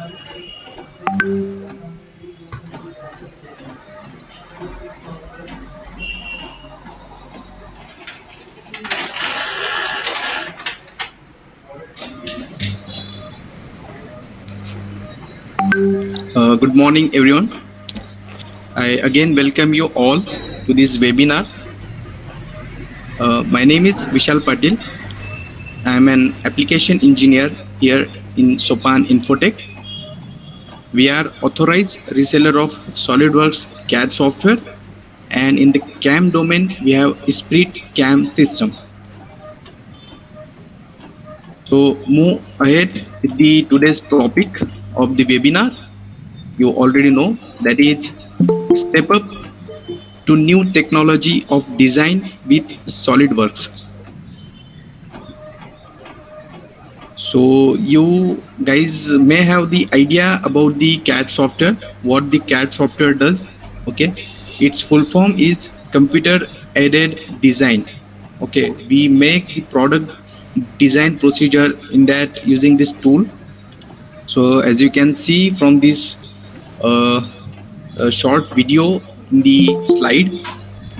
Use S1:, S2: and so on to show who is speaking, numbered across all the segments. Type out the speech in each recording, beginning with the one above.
S1: Good morning, everyone. I again welcome you all to this webinar. My name is Vishal Patil. I am an application engineer here in Sopan Infotech. We are authorized reseller of SolidWorks CAD software, and in the CAM domain, we have Esprit CAM system. So move ahead with the today's topic of the webinar. You already know that is step up to new technology of design with SolidWorks. So you guys may have the idea about the CAD software, what the CAD software does. Okay, its full form is computer aided design. Okay, we make the product design procedure in that using this tool. So as you can see from this uh, short video in the slide,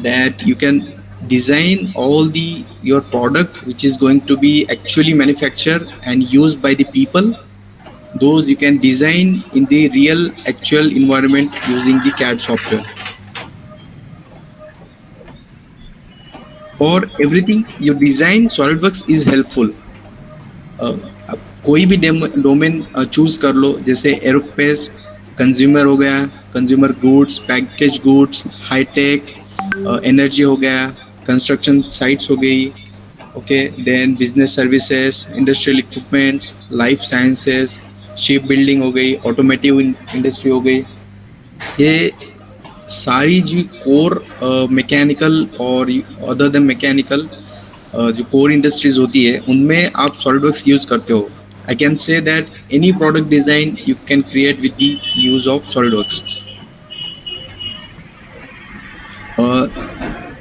S1: that you can design all the your product which is going to be actually manufactured and used by the people. Those you can design in the real actual environment using the CAD software. For everything you design, SolidWorks is helpful. आप कोई भी domain choose कर लो, जैसे aerospace, consumer हो गया, consumer goods, package goods, hitech, energy हो गया, construction sites हो गई, okay, then business services, industrial equipments, life sciences, shipbuilding हो गई, ऑटोमेटिव इंडस्ट्री हो गई, ये सारी जी कोर मैकेनिकल और अदर देन मैकेनिकल जो कोर इंडस्ट्रीज होती है उनमें आप सॉलिडवर्क्स यूज करते हो. I can say that any product design you can create with the use of SolidWorks.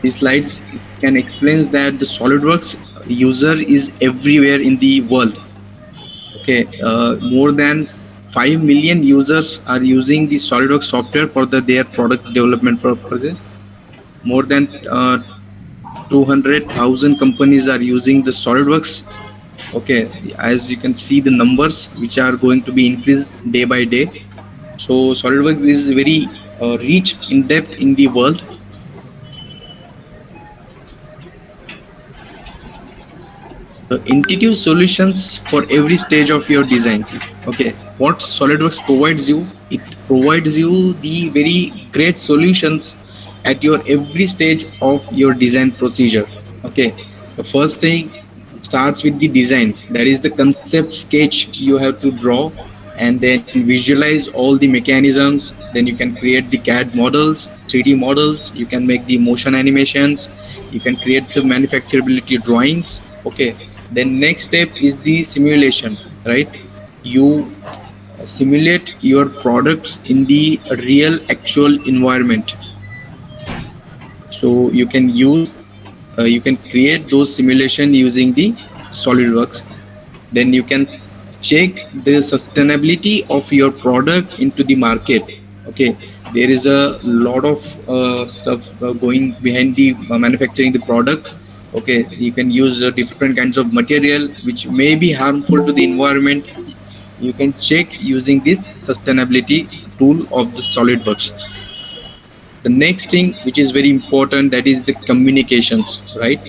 S1: These slides can explain that the SolidWorks user is everywhere in the world. Okay, more than 5 million users are using the SolidWorks software for their product development purposes. More than 200,000 companies are using the SolidWorks. Okay, as you can see the numbers which are going to be increased day by day. So SolidWorks is very rich in depth in the world. The intuitive solutions for every stage of your design. Okay, what SolidWorks provides you, it provides you the very great solutions at your every stage of your design procedure. Okay, the first thing starts with the design, that is the concept sketch you have to draw, and then visualize all the mechanisms. Then you can create the CAD models, 3D models, you can make the motion animations, you can create the manufacturability drawings. Okay, then next step is the simulation, right? You simulate your products in the real actual environment. So you can use you can create those simulation using the SolidWorks. Then you can check the sustainability of your product into the market. Okay, there is a lot of stuff going behind the manufacturing the product. Okay, you can use different kinds of material which may be harmful to the environment. You can check using this sustainability tool of the SolidWorks. The next thing which is very important, that is the communications, right?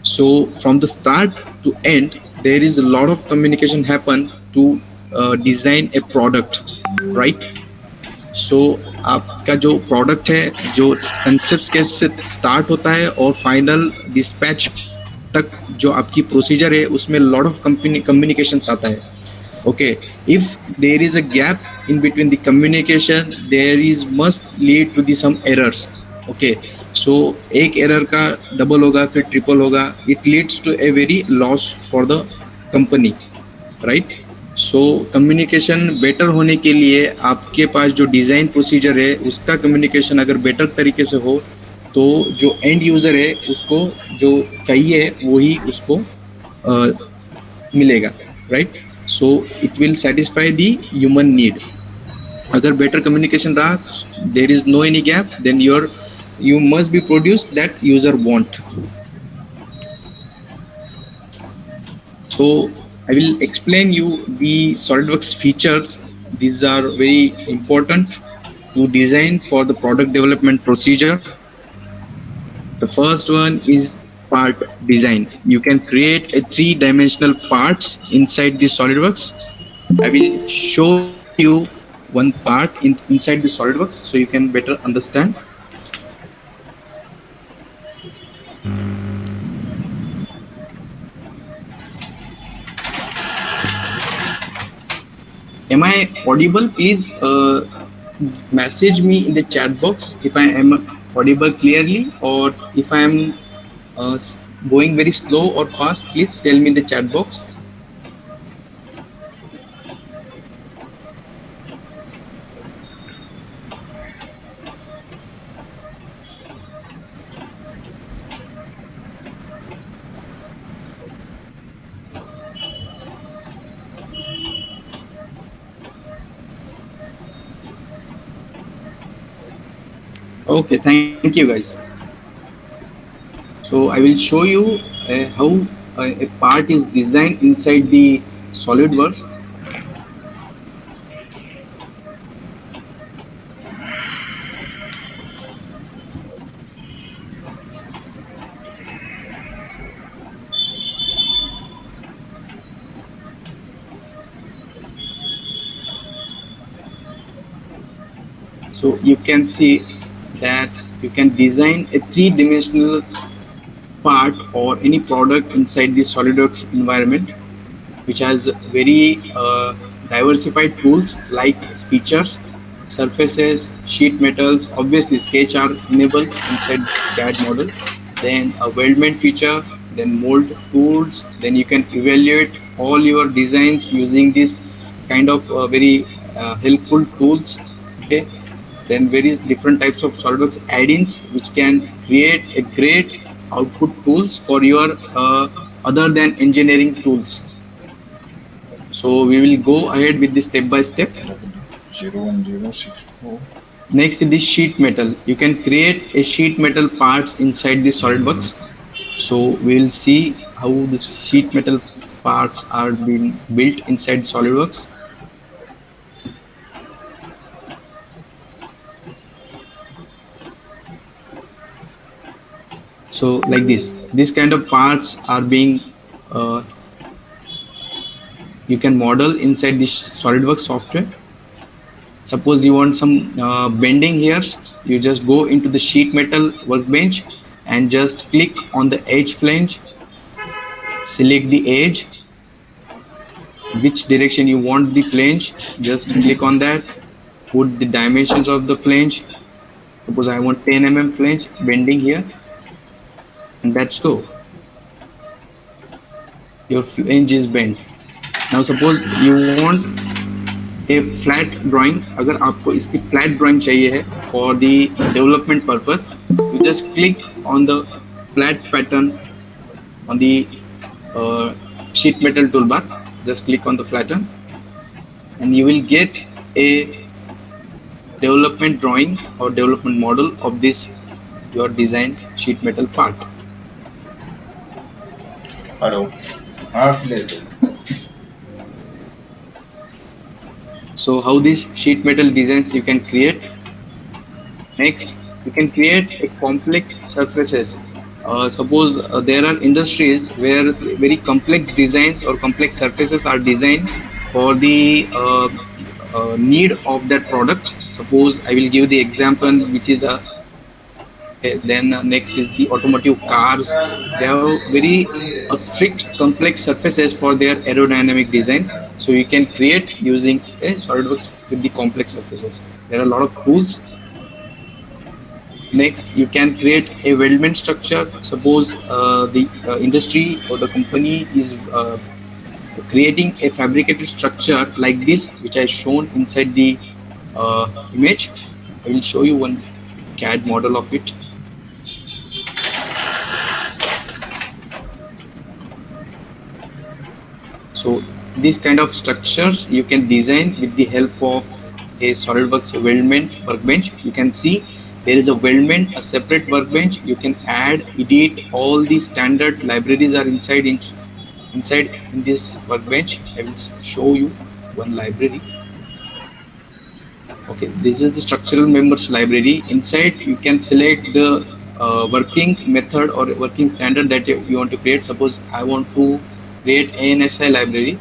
S1: So from the start to end there is a lot of communication happen to design a product, right? So आपका जो product है, जो concept कैसे start होता है और final dispatch तक जो आपकी प्रोसीजर है उसमें लॉट ऑफ कम्युनिकेशंस आता है. Okay, if there is a gap in between the communication, there is must lead to the some errors. Okay, so एक error का double होगा, फिर triple होगा, it leads to a very loss for the company, right? So communication better होने के लिए आपके पास जो design procedure है उसका communication अगर better तरीके से हो तो जो end user है उसको जो चाहिए वही उसको मिलेगा, right? so it will satisfy the human need. अगर better communication रहा, there is no any gap, then you must be produced that user want. So I will explain you the SolidWorks features. These are very important to design for the product development procedure. The first one is part design. You can create a three-dimensional parts inside the SolidWorks. I will show you one part inside the SolidWorks so you can better understand. Am I audible? Please message me in the chat box if I am audible clearly, or if I am uh, going very slow or fast. Please tell me in the chat box. Okay, thank you guys. So I will show you how a part is designed inside the SolidWorks. So you can see that you can design a three-dimensional part or any product inside the SolidWorks environment, which has very diversified tools like features, surfaces, sheet metals. Obviously, sketch are enabled inside the CAD model. Then a weldment feature, then mold tools. Then you can evaluate all your designs using this kind of very helpful tools. Okay. Then various different types of SolidWorks add-ins which can create a great output tools for your other than engineering tools. So we will go ahead with this step by step.
S2: 01064.
S1: Next is the sheet metal. You can create a sheet metal parts inside the SolidWorks. So we will see how the sheet metal parts are being built inside SolidWorks. So like this kind of parts are being uh, you can model inside the SolidWorks software. Suppose you want some bending here, you just go into the sheet metal workbench and just click on the edge flange, select the edge, which direction you want the flange, just click on that, put the dimensions of the flange. Suppose I want 10 mm flange bending here, and that's go. Your flange is bent. Now suppose you want a flat drawing. अगर आपको इसकी flat drawing चाहिए है for the development purpose, you just click on the flat pattern on the uh, sheet metal toolbar. Just click on the flatten, and you will get a development drawing or development model of this your designed sheet metal part.
S2: Hello. Half level.
S1: So how these sheet metal designs you can create. Next, you can create a complex surfaces. Suppose there are industries where very complex designs or complex surfaces are designed for the need of that product. Suppose I will give the example, which is okay. Then next is the automotive cars. They have very strict complex surfaces for their aerodynamic design. So you can create using a SolidWorks with the complex surfaces. There are a lot of tools. Next, you can create a weldment structure. Suppose the industry or the company is creating a fabricated structure like this, which I shown inside the image. I will show you one CAD model of it. So these kind of structures you can design with the help of a SolidWorks weldment workbench. You can see there is a weldment, a separate workbench. You can add, edit, all the standard libraries are inside in this workbench. I will show you one library. Okay, this is the structural members library. Inside you can select the working method or working standard that you want to create. Suppose I want to create ANSI library.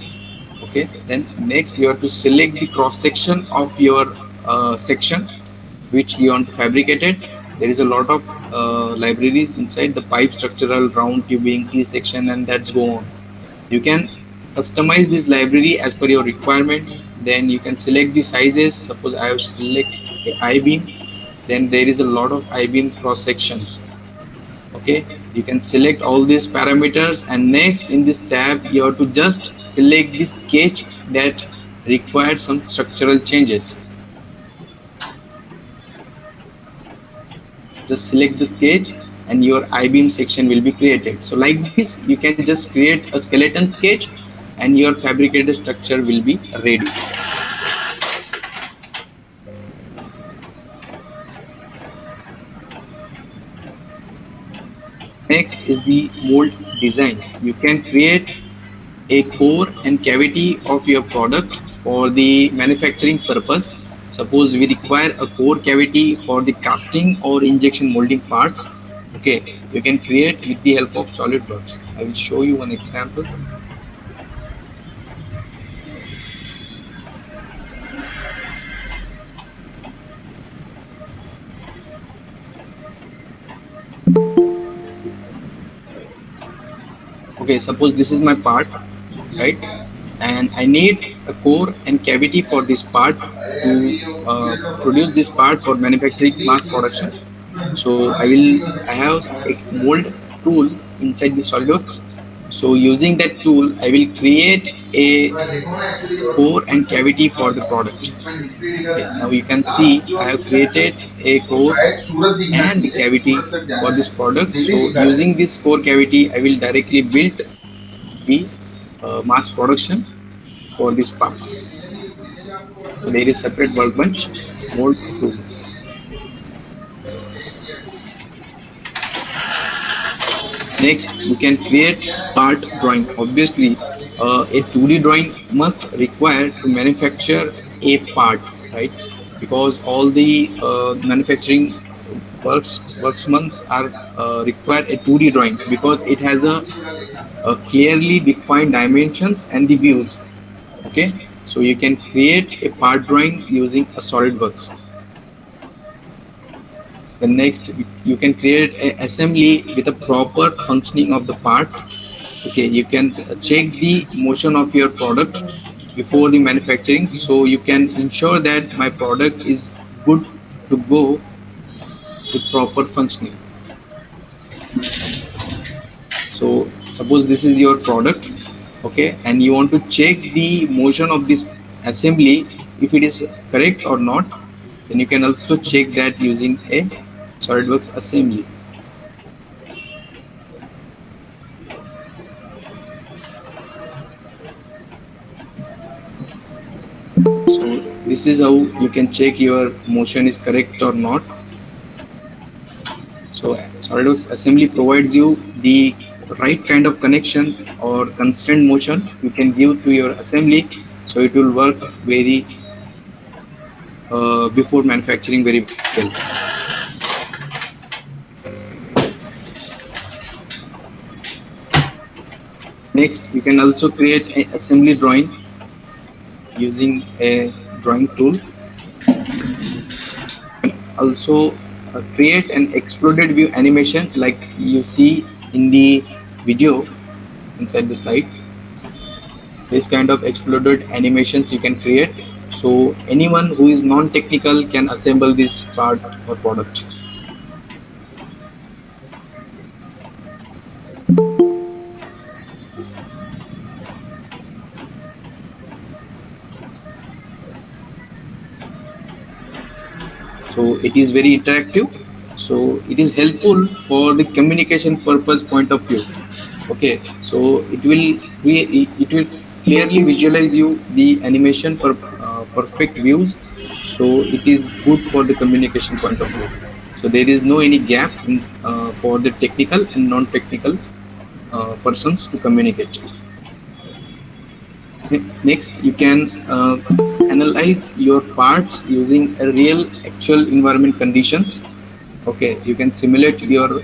S1: Okay, then next you have to select the cross section of your section which you want to fabricate it. There is a lot of libraries inside the pipe, structural, round tubing, T section, and that's go on. You can customize this library as per your requirement. Then you can select the sizes. Suppose I have select a I-beam, then there is a lot of I-beam cross sections. Okay, you can select all these parameters, and next in this tab you have to just select the sketch that requires some structural changes. Just select the sketch and your I-beam section will be created. So like this you can just create a skeleton sketch and your fabricated structure will be ready. Next is the mold design. You can create a core and cavity of your product for the manufacturing purpose. Suppose we require a core cavity for the casting or injection molding parts. Okay, you can create with the help of SolidWorks. I will show you one example. Okay, suppose this is my part, right? And I need a core and cavity for this part to produce this part for manufacturing mass production. So I have a mold tool inside the SolidWorks. So using that tool, I will create a core and cavity for the product. Okay, now you can see I have created a core and the cavity for this product. So using this core cavity, I will directly build the mass production for this part. So there is separate workbench, mold tools. Next, you can create part drawing. Obviously, a 2D drawing must require to manufacture a part, right? Because all the manufacturing workmen are require a 2D drawing because it has a clearly defined dimensions and the views. Okay, so you can create a part drawing using a SolidWorks. The next, you can create an assembly with a proper functioning of the part. Okay, you can check the motion of your product before the manufacturing, so you can ensure that my product is good to go with proper functioning. So suppose this is your product, okay, and you want to check the motion of this assembly if it is correct or not, then you can also check that using a SolidWorks assembly. So this is how you can check your motion is correct or not. So SolidWorks assembly provides you the right kind of connection or constant motion you can give to your assembly, so it will work very before manufacturing very well. Next, you can also create an assembly drawing using a drawing tool. You can also create an exploded view animation like you see in the video inside the slide. This kind of exploded animations you can create, so anyone who is non-technical can assemble this part or product. So it is very interactive, so it is helpful for the communication purpose point of view. Okay, so it will clearly visualize you the animation for perfect views. So it is good for the communication point of view. So there is no any gap in, for the technical and non-technical persons to communicate. Next, you can analyze your parts using a real actual environment conditions. Okay, you can simulate your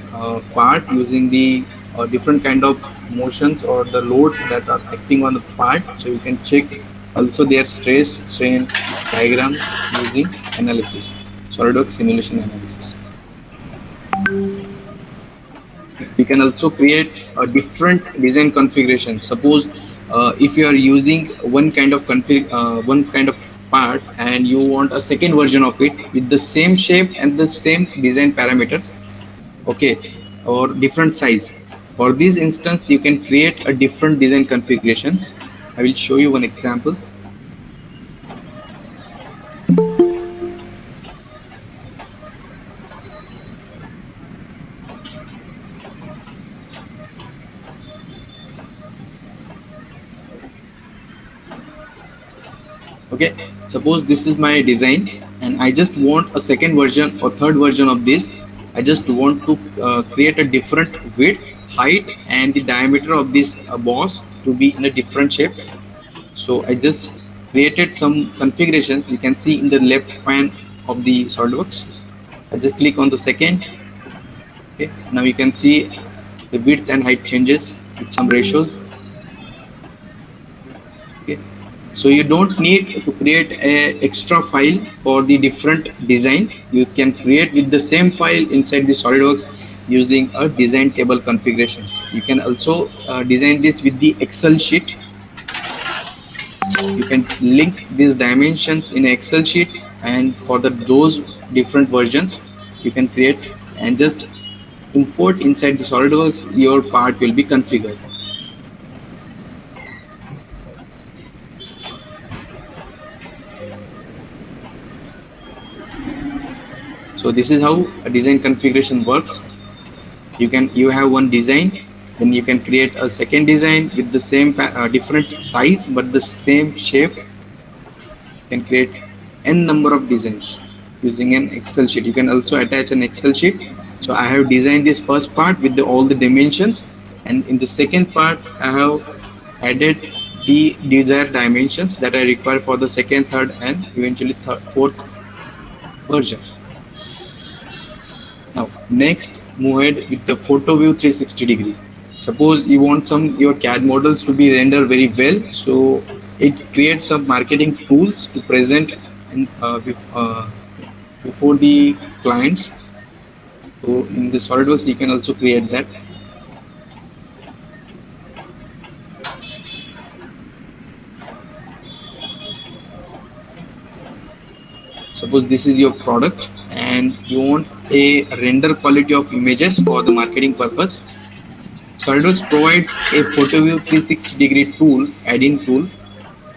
S1: part using the different kind of motions or the loads that are acting on the part. So you can check also their stress strain diagrams using analysis, SolidWorks simulation analysis. You can also create a different design configuration. Suppose if you are using one kind of part and you want a second version of it with the same shape and the same design parameters, okay, or different size. For this instance, you can create a different design configurations. I will show you one example. Okay, suppose this is my design and I just want a second version or third version of this. I just want to create a different width, height, and the diameter of this boss to be in a different shape. So I just created some configurations. You can see in the left pane of the SolidWorks. I just click on the second. Okay, now you can see the width and height changes with some ratios. Okay, so you don't need to create a extra file for the different design. You can create with the same file inside the SolidWorks using a design table configurations. You can also design this with the Excel sheet. You can link these dimensions in Excel sheet, and for those different versions you can create and just import inside the SolidWorks. Your part will be configured. So this is how a design configuration works. You have one design, then you can create a second design with the same different size but the same shape. You can create n number of designs using an Excel sheet. You can also attach an Excel sheet. So I have designed this first part with all the dimensions, and in the second part I have added the desired dimensions that I require for the second, third, and eventually fourth version. Now next, move ahead with the photo view 360 degree. Suppose you want your CAD models to be rendered very well, so it creates some marketing tools to present in, before the clients. So in the SolidWorks, you can also create that. Suppose this is your product and you want a render quality of images for the marketing purpose. SolidWorks provides a photo view 360 degree tool, add-in tool,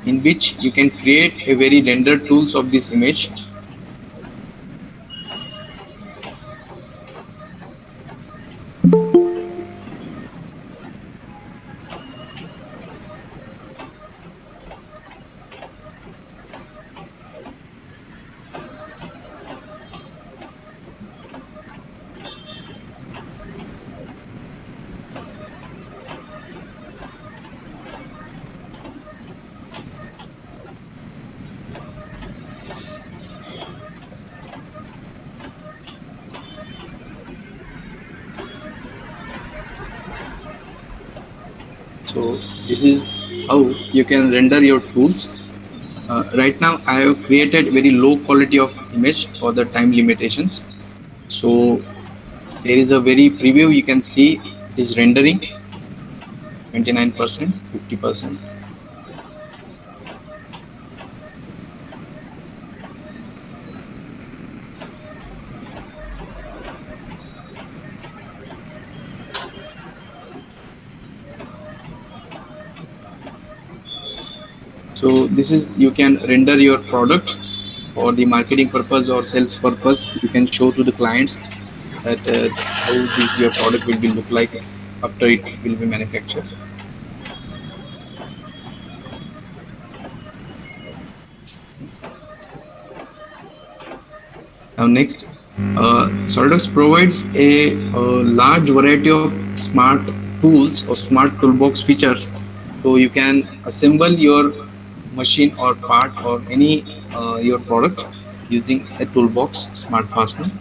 S1: in which you can create a very render tools of this image. So this is how you can render your tools. Right now I have created very low quality of image for the time limitations. So there is a very preview, you can see it is rendering 29%, 50%. So this is, you can render your product for the marketing purpose or sales purpose. You can show to the clients that how this your product will be look like after it will be manufactured. Now next, SolidWorks provides a large variety of smart tools or smart toolbox features. So you can assemble your machine or part or any your product using a toolbox smart fastener.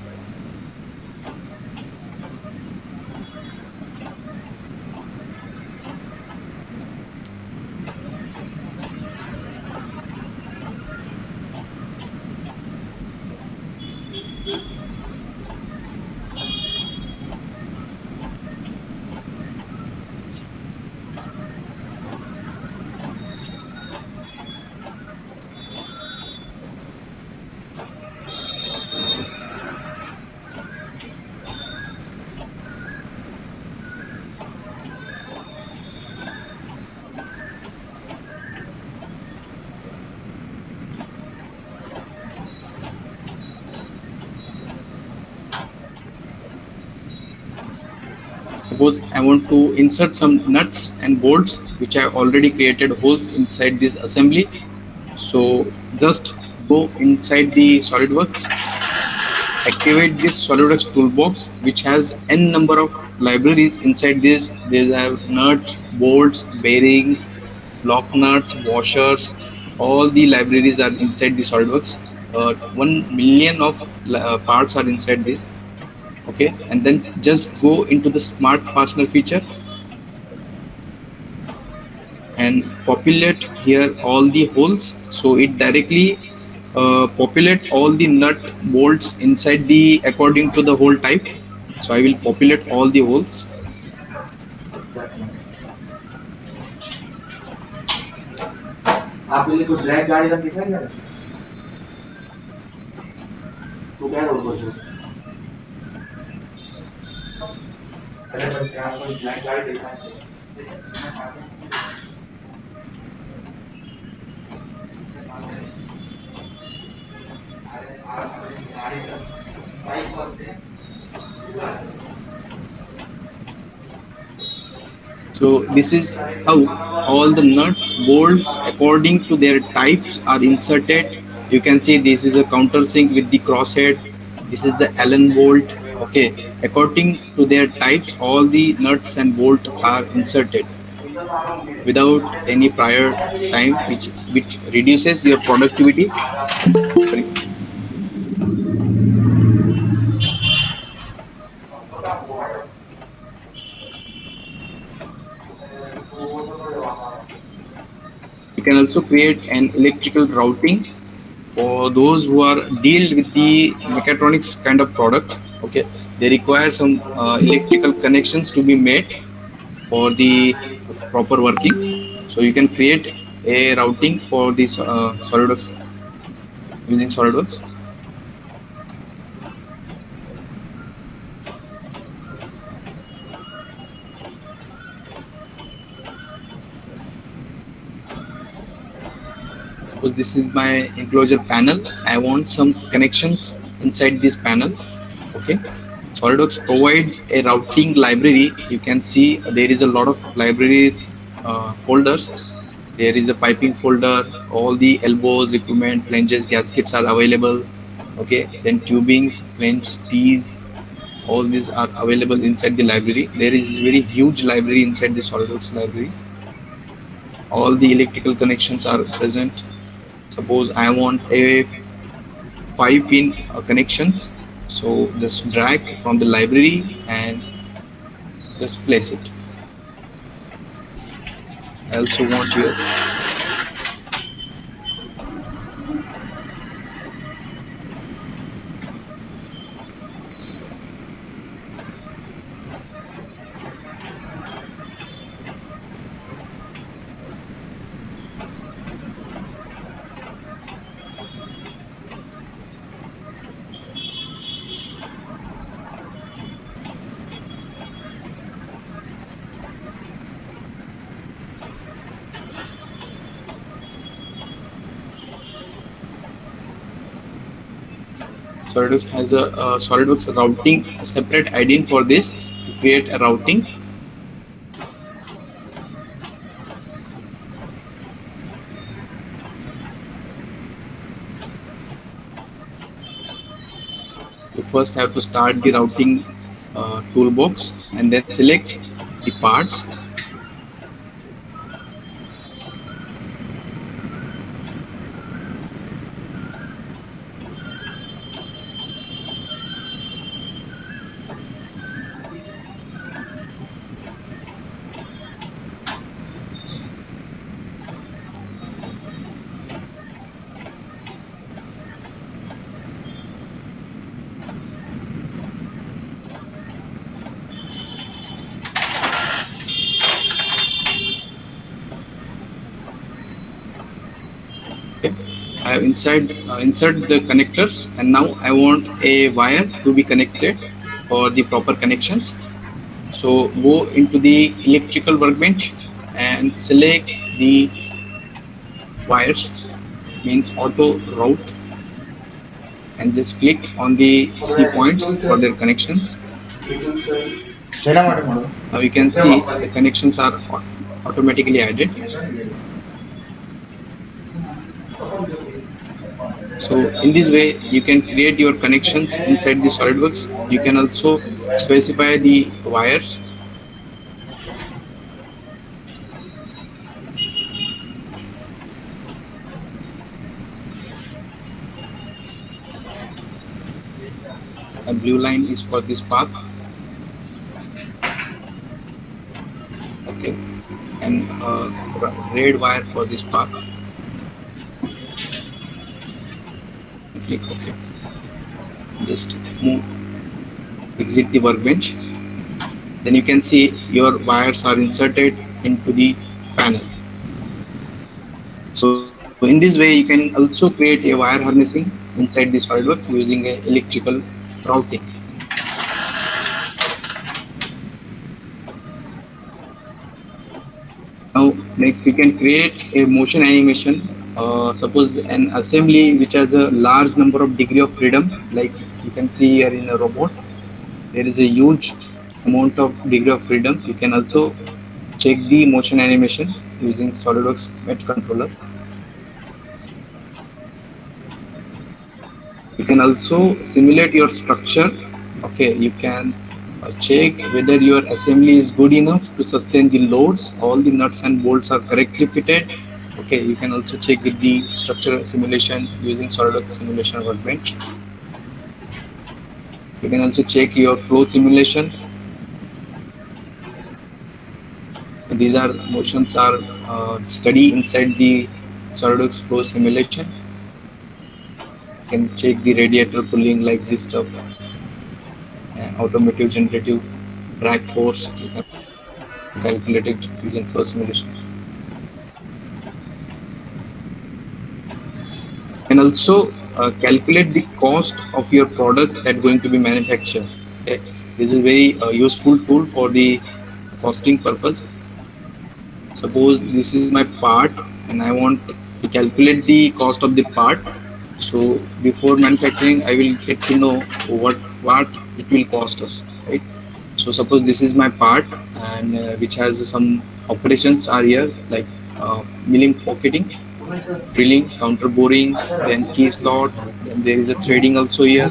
S1: Suppose I want to insert some nuts and bolts which I already created holes inside this assembly. So just go inside the SolidWorks, activate this SolidWorks toolbox which has n number of libraries inside this. They have nuts, bolts, bearings, lock nuts, washers. All the libraries are inside the SolidWorks. 1 million of parts are inside this. Okay, and then just go into the smart fastener feature and populate here all the holes, so it directly populate all the nut bolts inside the according to the hole type. So I will populate all the holes.
S3: आपने कुछ drag गाड़ी का दिखाई क्या तू क्या role कर अरे पर क्या कोई ब्लैक गाड़ी देखा है
S1: So this is how all the nuts bolts according to their types are inserted. You can see this is a countersink with the crosshead. This is the Allen bolt. Okay, according to their types all the nuts and bolts are inserted without any prior time, which reduces your productivity. Sorry. You can also create an electrical routing for those who are deal with the mechatronics kind of product. Okay, they require some electrical connections to be made for the proper working. So you can create a routing for this SolidWorks using SolidWorks. Suppose this is my enclosure panel. I want some connections inside this panel. Okay, SolidWorks provides a routing library. You can see there is a lot of library folders. There is a piping folder. All the elbows, equipment, flanges, gaskets are available. Okay, then tubings, flange, tees, all these are available inside the library. There is very huge library inside the SolidWorks library. All the electrical connections are present. Suppose I want a 5-pin connections, so just drag from the library and just place it. I also want here. SolidWorks has a SolidWorks routing, a separate IDE for this to create a routing. you first have to start the routing toolbox and then select the parts. Okay. I have insert the connectors, and now I want a wire to be connected for the proper connections. So go into the electrical workbench and select the wires, means auto route, and just click on the C points for their connections.
S2: શેના માટે મળો?
S1: Now you can see the connections are automatically added. So in this way you can create your connections inside the SolidWorks. You can also specify the wires. A blue line is for this path. Okay, and red wire for this path. Click OK. Just move, exit the workbench. Then you can see your wires are inserted into the panel. So in this way you can also create a wire harnessing inside the SolidWorks using a electrical routing. Now next you can create a motion animation. Suppose an assembly which has a large number of degree of freedom, like you can see here in a robot, there is a huge amount of degree of freedom. You can also check the motion animation using SolidWorks MET controller. You can also simulate your structure. Okay, you can check whether your assembly is good enough to sustain the loads, all the nuts and bolts are correctly fitted. Okay, you can also check with the structural simulation using SolidWorks simulation workbench. You can also check your flow simulation. These are motions are study inside the SolidWorks flow simulation. You can check the radiator pulling, like this stuff, and automotive generative drag force. You can calculate it using flow simulation. And also calculate the cost of your product that's going to be manufactured. Okay, this is very useful tool for the costing purpose. Suppose this is my part and I want to calculate the cost of the part. So before manufacturing I will get to know what it will cost us, right? So suppose this is my part, and which has some operations are here, like milling, pocketing, drilling, counter boring, then key slot, then there is a threading also here.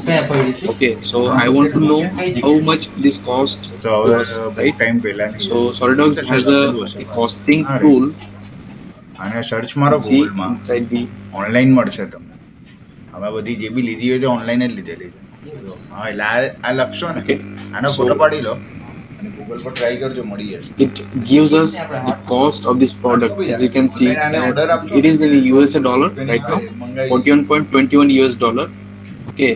S1: Okay, so I want to know how much this cost
S2: તો
S1: to
S2: હવે
S1: us,
S2: બહુ
S1: right?
S2: Time પહેલા નહીં.
S1: So SolidWorks has a costing
S2: હા,
S1: tool.
S2: અને search મારો
S1: See
S2: ગૂગલમાં,
S1: inside the
S2: online મળશે તમને. અમે બધી જે બી લીધી હોય છે ઓનલાઈન જ લીધેલી છે. હા, એટલે આ લખશો ને,
S1: Okay.
S2: આનો
S1: So-
S2: ફોટો પાડી લો અને ગૂગલ પર ટ્રાય કરજો, મળી જશે.
S1: it gives us the cost of this product. As you can see, it is in USA dollar right now, 41.21 US dollar. Okay,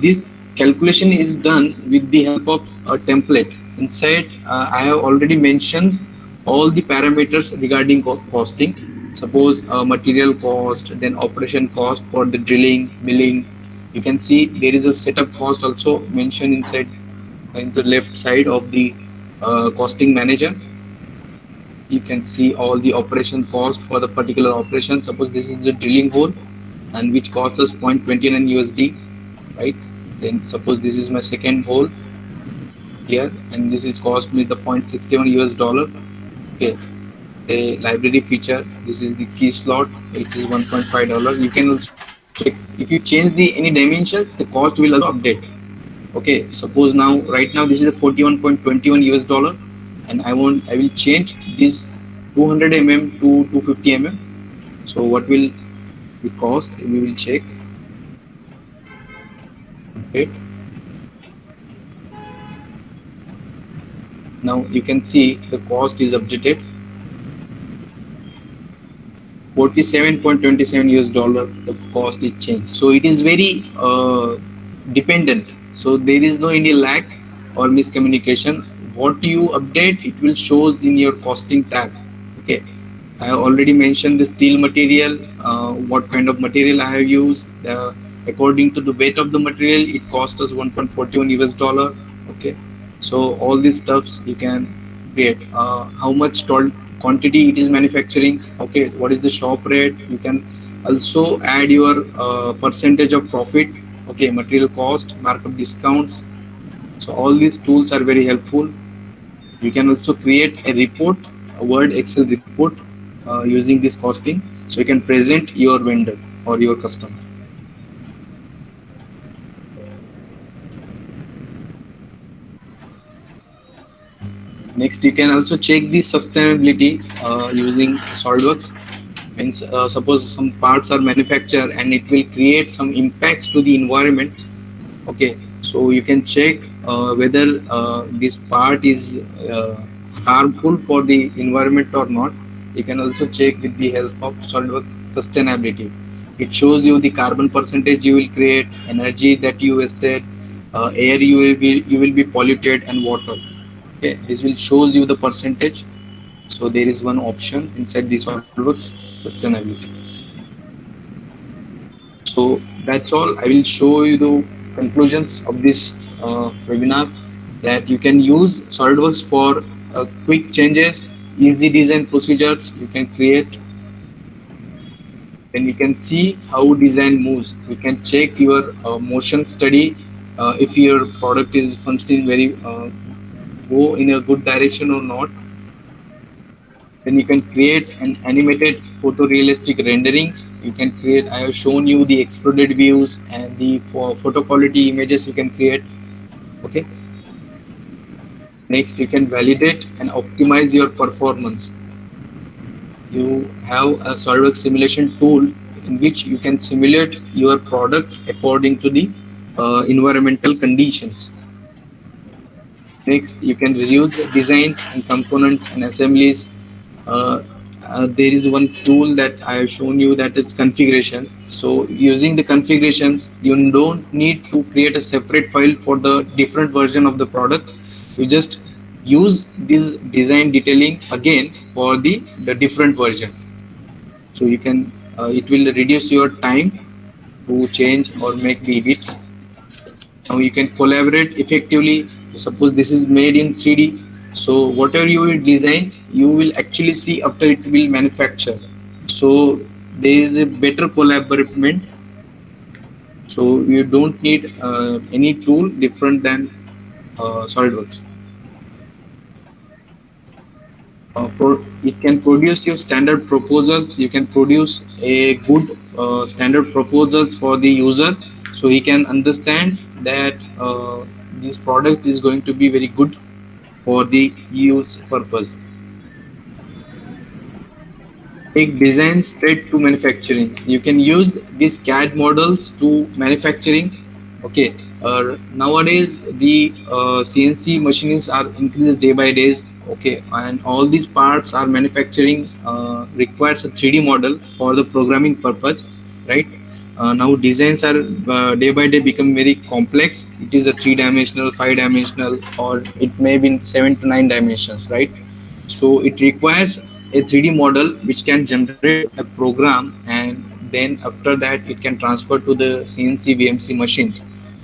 S1: this calculation is done with the help of a template. Inside, I have already mentioned all the parameters regarding costing. Suppose material cost, then operation cost for the drilling, milling. You can see there is a setup cost also mentioned inside in the left side of the costing manager. You can see all the operation cost for the particular operation. Suppose this is the drilling hole, and which costs us 0.29 USD, right? Then suppose this is my second hole here, and this is cost me the 0.61 US dollar. Okay, the library feature, this is the key slot, which is $1.5. You can also check if you change the any dimensions, the cost will also update. Okay, suppose now, right now, this is a 41.21 US dollar, and I will change this 200 mm to 250 mm. So what will the cost? We will check. Update. Now you can see the cost is updated. 47.27 US dollar. The cost is changed. So it is very dependent. So there is no any lag or miscommunication. What you update, it will shows in your costing tab. Okay. I have already mentioned the steel material, what kind of material I have used. According to the weight of the material, it cost us 1.41 US dollar. Okay, so all these stuffs you can create. How much quantity it is manufacturing. Okay, what is the shop rate? You can also add your percentage of profit. Okay, material cost, markup discounts. So all these tools are very helpful. You can also create a report, a Word Excel report using this costing, so you can present your vendor or your customer. Next, you can also check the sustainability using SolidWorks. Means suppose some parts are manufactured and it will create some impacts to the environment. Okay, so you can check whether this part is harmful for the environment or not. You can also check with the help of SolidWorks sustainability. It shows you the carbon percentage you will create, energy that you wasted, air you will be polluted, and water. Okay, this will shows you the percentage. So there is one option inside the SolidWorks sustainability. So that's all. I will show you the conclusions of this webinar, that you can use SolidWorks for quick changes, easy design procedures you can create. Then you can see how design moves. You can check your motion study if your product is functioning very go in a good direction or not. Then you can create an animated photorealistic renderings. You can create, I have shown you the exploded views and the photo quality images you can create. Okay. Next, you can validate and optimize your performance. You have a SolidWorks simulation tool in which you can simulate your product according to the environmental conditions. Next, you can reuse designs and components and assemblies. There is one tool that I have shown you, that is configuration. So using the configurations, you don't need to create a separate file for the different version of the product. You just use this design detailing again for the different version. So you can it will reduce your time to change or make the edits. Now you can collaborate effectively. Suppose this is made in 3D, so whatever you will design, you will actually see after it will manufacture. So there is a better collaboration. So you don't need any tool different than SolidWorks. It can produce your standard proposals. You can produce a good standard proposals for the user, so he can understand that this product is going to be very good for the use purpose. Take design straight to manufacturing. You can use these CAD models to manufacturing. Okay, nowadays the CNC machines are increased day by days. Okay, and all these parts are manufacturing requires a 3D model for the programming purpose, right? Now designs are day by day become very complex. It is a 3-dimensional, 5-dimensional, or it may be in 7 to 9 dimensions, right? So it requires a 3D model which can generate a program, and then after that it can transfer to the CNC VMC machines.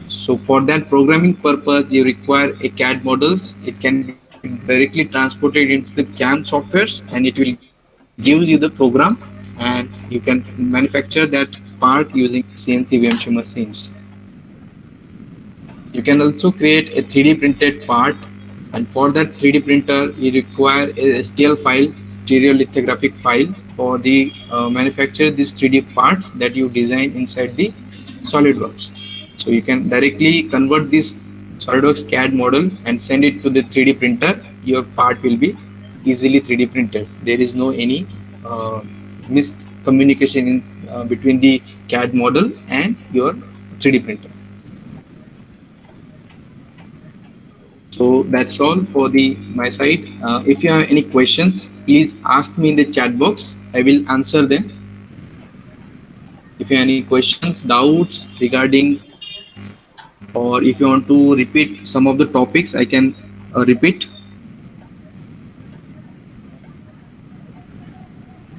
S1: So for that programming purpose, you require a CAD models. It can be directly transported into the CAM softwares, and it will give you the program, and you can manufacture that part using CNC VMC machines. You can also create a 3D printed part, and for that 3D printer you require a STL file, stereolithographic file, for the manufacture these 3D parts that you design inside the SolidWorks. So you can directly convert this SolidWorks CAD model and send it to the 3D printer, your part will be easily 3D printed. There is no any miscommunication between the CAD model and your 3D printer. So that's all for the my side. If you have any questions, please ask me in the chat box. I will answer them. If you have any questions, doubts regarding, or if you want to repeat some of the topics, I can repeat.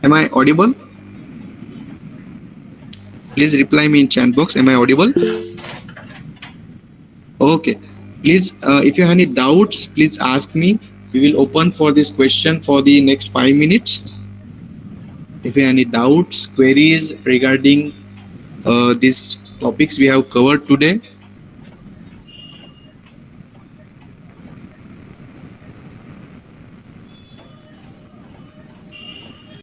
S1: Am I audible? Please reply me in chat box. Am I audible? Okay. Please, if you have any doubts, please ask me. We will open for this question for the next 5 minutes. If you have any doubts, queries regarding these topics we have covered today,